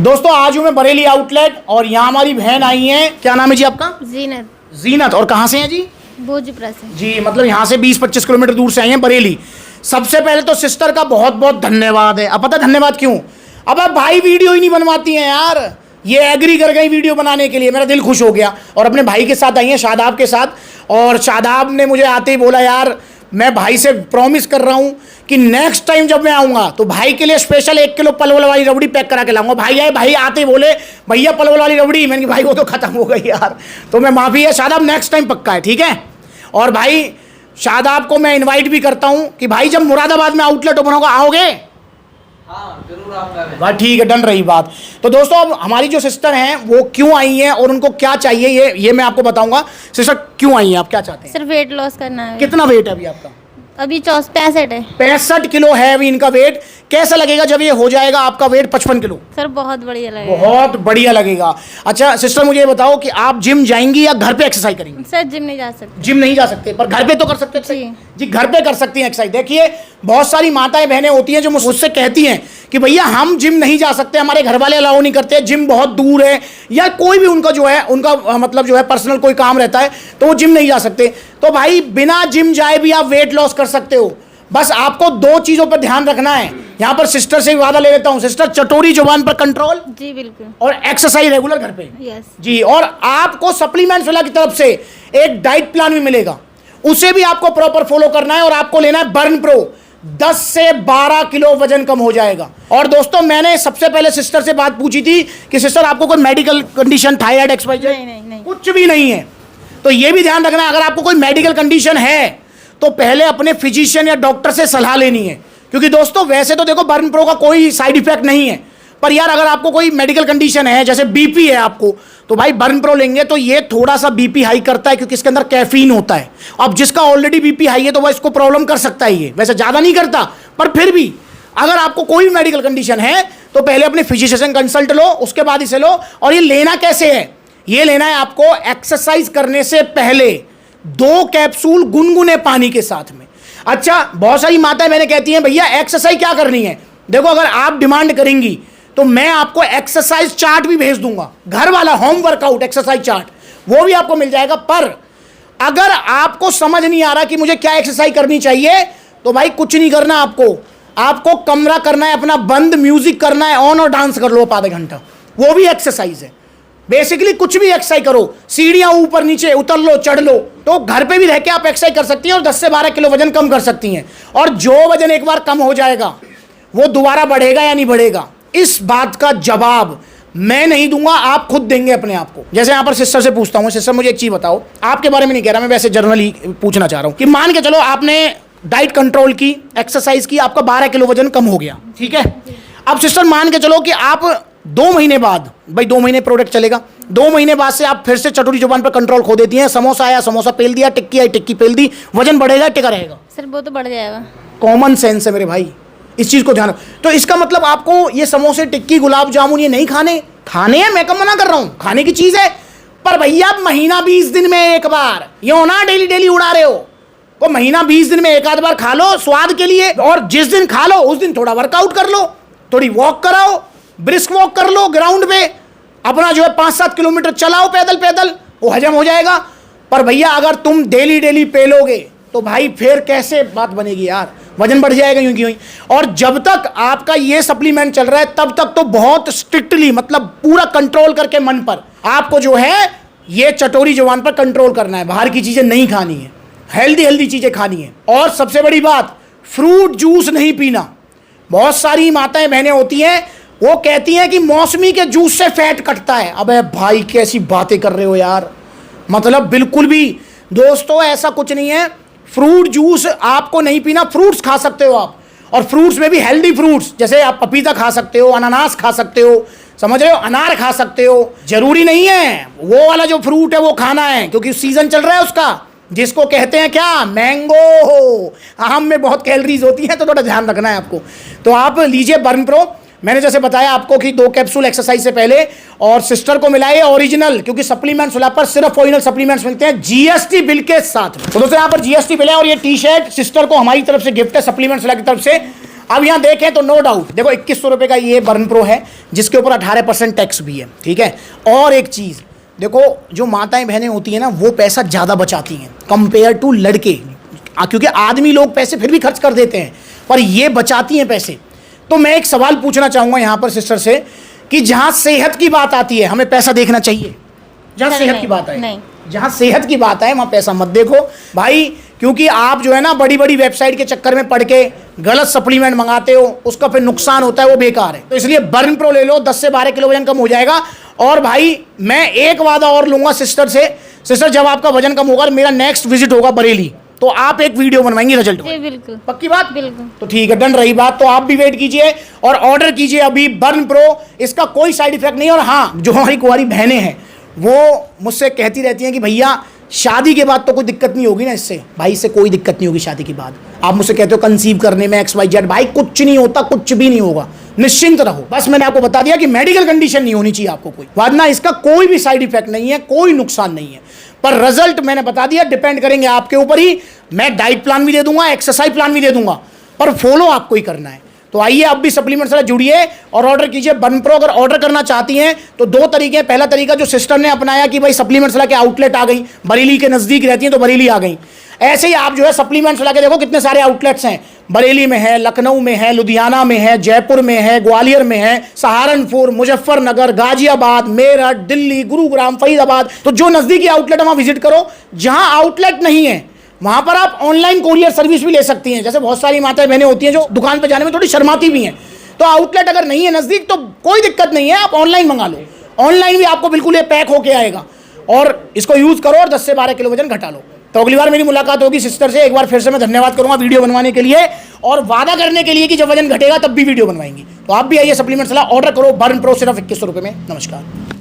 दोस्तों आज हूँ मैं बरेली आउटलेट और यहाँ हमारी बहन आई है। क्या नाम है जी आपका? जीनत। जीनत। और कहाँ से हैं जी? भोजपुरा से जी, मतलब यहाँ से 20-25 किलोमीटर दूर से आई हैं बरेली। सबसे पहले तो सिस्टर का बहुत बहुत धन्यवाद है। अब पता धन्यवाद क्यों? अब भाई वीडियो ही नहीं बनवाती हैं यार, ये एग्री कर गई वीडियो बनाने के लिए। मेरा दिल खुश हो गया और अपने भाई के साथ आई हैं, शादाब के साथ। और शादाब ने मुझे आते ही बोला यार मैं भाई से प्रॉमिस कर रहा हूँ कि नेक्स्ट टाइम जब मैं आऊँगा तो भाई के लिए स्पेशल 1 किलो पलवल वाली रबड़ी पैक करा के लाऊंगा। भाई आए, भाई आते ही बोले भैया पलवल वाली रबड़ी। मैंने कहा भाई वो तो खत्म हो गई यार, तो मैं माफ़ी है शादाब, नेक्स्ट टाइम पक्का है, ठीक है। और भाई शादाब को मैं इनवाइट भी करता हूँ कि भाई जब मुरादाबाद में आउटलेट ओपन होगा आओगे? हाँ जरूर आऊंगा। वाह ठीक है, डन रही बात। तो दोस्तों अब हमारी जो सिस्टर हैं वो क्यों आई हैं और उनको क्या चाहिए ये मैं आपको बताऊंगा। सिस्टर क्यों आई हैं, आप क्या चाहते हैं? सिर्फ वेट लॉस करना है। कितना वेट है अभी आपका? अभी 65 है। 65 किलो है अभी इनका वेट। कैसा लगेगा जब ये हो जाएगा आपका वेट 55 किलो? सर बहुत बढ़िया लगेगा। बहुत बढ़िया लगेगा। अच्छा सिस्टर मुझे ये बताओ कि आप जिम जाएंगी या घर पे एक्सरसाइज करेंगी? सर जिम नहीं जा सकते। जिम नहीं जा सकते पर घर पे तो कर सकते हैं। जी। जी घर पे कर सकती हैं एक्सरसाइज। देखिए बहुत सारी माताएं बहनें होती हैं जो मुझसे कहती हैं कि भैया हम जिम नहीं जा सकते, हमारे घर वाले अलाउ नहीं करते, जिम बहुत दूर है, या कोई भी उनका जो है उनका मतलब जो है पर्सनल कोई काम रहता है तो वो जिम नहीं जा सकते। तो भाई बिना जिम जाए भी आप वेट लॉस कर सकते हो। बस आपको 2 चीज़ों पर ध्यान रखना है। यहाँ पर सिस्टर से वादा ले लेता हूँ, सिस्टर चटोरी जुबान पर कंट्रोल जी बिल्कुल, और एक्सरसाइज रेगुलर घर पे। यस जी, और आपको सप्लीमेंट्स वाला की तरफ से एक डाइट प्लान भी मिलेगा, उसे भी आपको प्रॉपर फॉलो करना है। और आपको लेना है बर्न प्रो, 10 से 12 किलो वजन कम हो जाएगा। और दोस्तों मैंने सबसे पहले सिस्टर से बात पूछी थी कि सिस्टर आपको कोई मेडिकल कंडीशन, थायराइड, एक्सवाइजेड? नहीं। कुछ भी नहीं है। तो ये भी ध्यान रखना है अगर आपको कोई मेडिकल कंडीशन है तो पहले अपने फिजिशियन या डॉक्टर से सलाह लेनी है। क्योंकि दोस्तों वैसे तो देखो बर्न प्रो का कोई साइड इफेक्ट नहीं है, पर यार अगर आपको कोई मेडिकल कंडीशन है जैसे बीपी है आपको, तो भाई बर्न प्रो लेंगे तो ये थोड़ा सा बीपी हाई करता है क्योंकि इसके अंदर कैफीन होता है। अब जिसका ऑलरेडी बीपी हाई है तो वह इसको प्रॉब्लम कर सकता है, ये वैसे ज़्यादा नहीं करता, पर फिर भी अगर आपको कोई मेडिकल कंडीशन है तो पहले अपने फिजिशियन कंसल्ट लो, उसके बाद इसे लो। और ये लेना कैसे है? ये लेना है आपको एक्सरसाइज करने से पहले 2 कैप्सूल गुनगुने पानी के साथ में। अच्छा बहुत सारी माताएं मैंने कहती हैं भैया एक्सरसाइज क्या करनी है? देखो अगर आप डिमांड करेंगी तो मैं आपको एक्सरसाइज चार्ट भी भेज दूंगा, घर वाला होम वर्कआउट एक्सरसाइज चार्ट, वो भी आपको मिल जाएगा। पर अगर आपको समझ नहीं आ रहा कि मुझे क्या एक्सरसाइज करनी चाहिए तो भाई कुछ नहीं करना, आपको कमरा करना है अपना बंद, म्यूजिक करना है ऑन और डांस कर लो आप आधा घंटा, वो भी एक्सरसाइज है। बेसिकली कुछ भी एक्सरसाइज करो, सीढ़ियां ऊपर नीचे उतर लो, चढ़ लो, तो घर पे भी रह के आप एक्सरसाइज कर सकती हैं और 10 से 12 किलो वजन कम कर सकती हैं। और जो वजन एक बार कम हो जाएगा वो दोबारा बढ़ेगा या नहीं बढ़ेगा, इस बात का जवाब मैं नहीं दूंगा, आप खुद देंगे अपने आप को। जैसे यहाँ पर सिस्टर से पूछता हूँ, सिस्टर मुझे एक चीज बताओ, आपके बारे में नहीं कह रहा मैं, वैसे जनरली पूछना चाह रहा हूँ कि मान के चलो आपने डाइट कंट्रोल की, एक्सरसाइज की, आपका 12 किलो वजन कम हो गया, ठीक है। अब सिस्टर मान के चलो कि आप 2 महीने बाद, भाई 2 महीने प्रोडक्ट चलेगा, 2 महीने बाद से आप फिर से चटोरी जुबान पर कंट्रोल खो देती हैं, समोसा आया समोसा पेल दिया, टिक्की आई टिक्की पेल दी, वजन बढ़ेगा टिका रहेगा? सर वो तो बढ़ जाएगा। कॉमन सेंस है मेरे भाई, इस चीज को ध्यान रखो। तो इसका मतलब आपको ये समोसे, टिक्की, गुलाब जामुन ये नहीं खाने हैं, मैं कब मना कर रहा हूं, खाने की चीज है। पर भैया महीना 20 दिन में एक बार, ये हो ना डेली उड़ा रहे हो, वो महीना 20 दिन में एक आध बार खा लो स्वाद के लिए। और जिस दिन खा लो उस दिन थोड़ा वर्कआउट कर लो, थोड़ी वॉक कराओ, ब्रिस्क वॉक कर लो ग्राउंड पे, अपना जो है 5-7 किलोमीटर चलाओ पैदल, वो हजम हो जाएगा। पर भैया अगर तुम डेली पेलोगे तो भाई फिर कैसे बात बनेगी यार, वजन बढ़ जाएगा यूं की यूं। और जब तक आपका ये सप्लीमेंट चल रहा है तब तक तो बहुत स्ट्रिक्टली, मतलब पूरा कंट्रोल करके मन पर आपको जो है ये चटोरी जुबान पर कंट्रोल करना है, बाहर की चीजें नहीं खानी है, हेल्दी चीजें खानी है। और सबसे बड़ी बात, फ्रूट जूस नहीं पीना। बहुत सारी माताएं बहनें होती हैं वो कहती हैं कि मौसमी के जूस से फैट कटता है। अबे भाई कैसी बातें कर रहे हो यार, मतलब बिल्कुल भी दोस्तों ऐसा कुछ नहीं है। फ्रूट जूस आपको नहीं पीना, फ्रूट्स खा सकते हो आप, और फ्रूट्स में भी हेल्दी फ्रूट्स, जैसे आप पपीता खा सकते हो, अनानास खा सकते हो, समझ रहे हो, अनार खा सकते हो। जरूरी नहीं है वो वाला जो फ्रूट है वो खाना है, क्योंकि सीजन चल रहा है उसका, जिसको कहते हैं क्या, मैंगो। आम में बहुत कैलोरीज होती है तो थोड़ा ध्यान रखना है आपको। तो आप लीजिए बर्न प्रो, मैंने जैसे बताया आपको कि 2 कैप्सूल एक्सरसाइज से पहले, और सिस्टर को मिला ये ओरिजिनल, क्योंकि सप्लीमेंट्स वाला पर सिर्फ ओरिजिनल सप्लीमेंट्स मिलते हैं जीएसटी बिल के साथ। तो दोस्तों यहाँ पर जीएसटी बिल है और ये टी शर्ट सिस्टर को हमारी तरफ से गिफ्ट है, सप्लीमेंट्स वाला की तरफ से। अब यहाँ देखें तो नो डाउट देखो 2100 रुपये का ये बर्न प्रो है जिसके ऊपर 18% टैक्स भी है, ठीक है। और एक चीज़ देखो, जो माताएं बहनें होती हैं ना वो पैसा ज़्यादा बचाती हैं कंपेयर टू लड़के, क्योंकि आदमी लोग पैसे फिर भी खर्च कर देते हैं पर ये बचाती हैं पैसे। तो मैं एक सवाल पूछना चाहूँगा यहाँ पर सिस्टर से कि जहाँ सेहत की बात आती है हमें पैसा देखना चाहिए? जहाँ सेहत की बात आए, नहीं। जहाँ सेहत की बात आए वहाँ पैसा मत देखो भाई, क्योंकि आप जो है ना बड़ी बड़ी वेबसाइट के चक्कर में पड़ के गलत सप्लीमेंट मंगाते हो, उसका फिर नुकसान होता है, वो बेकार है। तो इसलिए बर्न प्रो ले लो, 10 से 12 किलो वजन कम हो जाएगा। और भाई मैं एक वादा और लूंगा सिस्टर से, सिस्टर जब आपका वजन कम होगा मेरा नेक्स्ट विजिट होगा बरेली, तो आप एक वीडियो बनवाएंगे रिजल्ट जी बिल्कुल। पक्की बात? बिल्कुल। तो ठीक है, डन रही बात। तो आप भी वेट कीजिए और ऑर्डर कीजिए अभी बर्न प्रो, इसका कोई साइड इफेक्ट नहीं है। और हाँ, जो हमारी कुंवारी बहनें हैं वो मुझसे कहती रहती हैं कि भैया शादी के बाद तो कोई दिक्कत नहीं होगी ना इससे? भाई इससे कोई दिक्कत नहीं होगी शादी के बाद। आप मुझसे कहते हो कंसीव करने में XYZ, भाई कुछ नहीं होता, कुछ भी नहीं होगा, निश्चिंत रहो। बस मैंने आपको बता दिया कि मेडिकल कंडीशन नहीं होनी चाहिए आपको कोई, वरना इसका कोई भी साइड इफेक्ट नहीं है, कोई नुकसान नहीं है। पर रिजल्ट मैंने बता दिया डिपेंड करेंगे आपके ऊपर ही। मैं डाइट प्लान भी दे दूंगा, एक्सरसाइज प्लान भी दे दूंगा, पर फॉलो आपको ही करना है। तो आइए अब भी सप्लीमेंट से जुड़िए और ऑर्डर कीजिए बर्न प्रो। अगर ऑर्डर करना चाहती हैं तो 2 तरीके हैं। पहला तरीका जो सिस्टर ने अपनाया कि भाई सप्लीमेंट्स ला के आउटलेट आ गई, बरेली के नज़दीक रहती हैं तो बरेली आ गई, ऐसे ही आप जो है सप्लीमेंट्स ला के देखो कितने सारे आउटलेट्स हैं। बरेली में है, लखनऊ में है, लुधियाना में है, जयपुर में है, ग्वालियर में है, सहारनपुर, मुजफ्फरनगर, गाजियाबाद, मेरठ, दिल्ली, गुरुग्राम, फरीदाबाद। तो जो नज़दीकी आउटलेट है वहाँ विजिट करो। जहाँ आउटलेट नहीं है वहाँ पर आप ऑनलाइन कोरियर सर्विस भी ले सकती हैं। जैसे बहुत सारी माताएं बहनें होती हैं जो दुकान पर जाने में थोड़ी शर्माती भी हैं, तो आउटलेट अगर नहीं है नज़दीक तो कोई दिक्कत नहीं है, आप ऑनलाइन मंगा लो। ऑनलाइन भी आपको बिल्कुल ये पैक होके आएगा और इसको यूज़ करो और 10 से 12 किलो वजन घटा लो। तो अगली बार मेरी मुलाकात होगी सिस्टर से, एक बार फिर से मैं धन्यवाद करूंगा वीडियो बनवाने के लिए और वादा करने के लिए कि जब वजन घटेगा तब भी वीडियो बनवाएंगी। तो आप भी आइए सप्लीमेंट्स ऑर्डर करो, बर्न प्रो सिर्फ 2100 रुपये में। नमस्कार।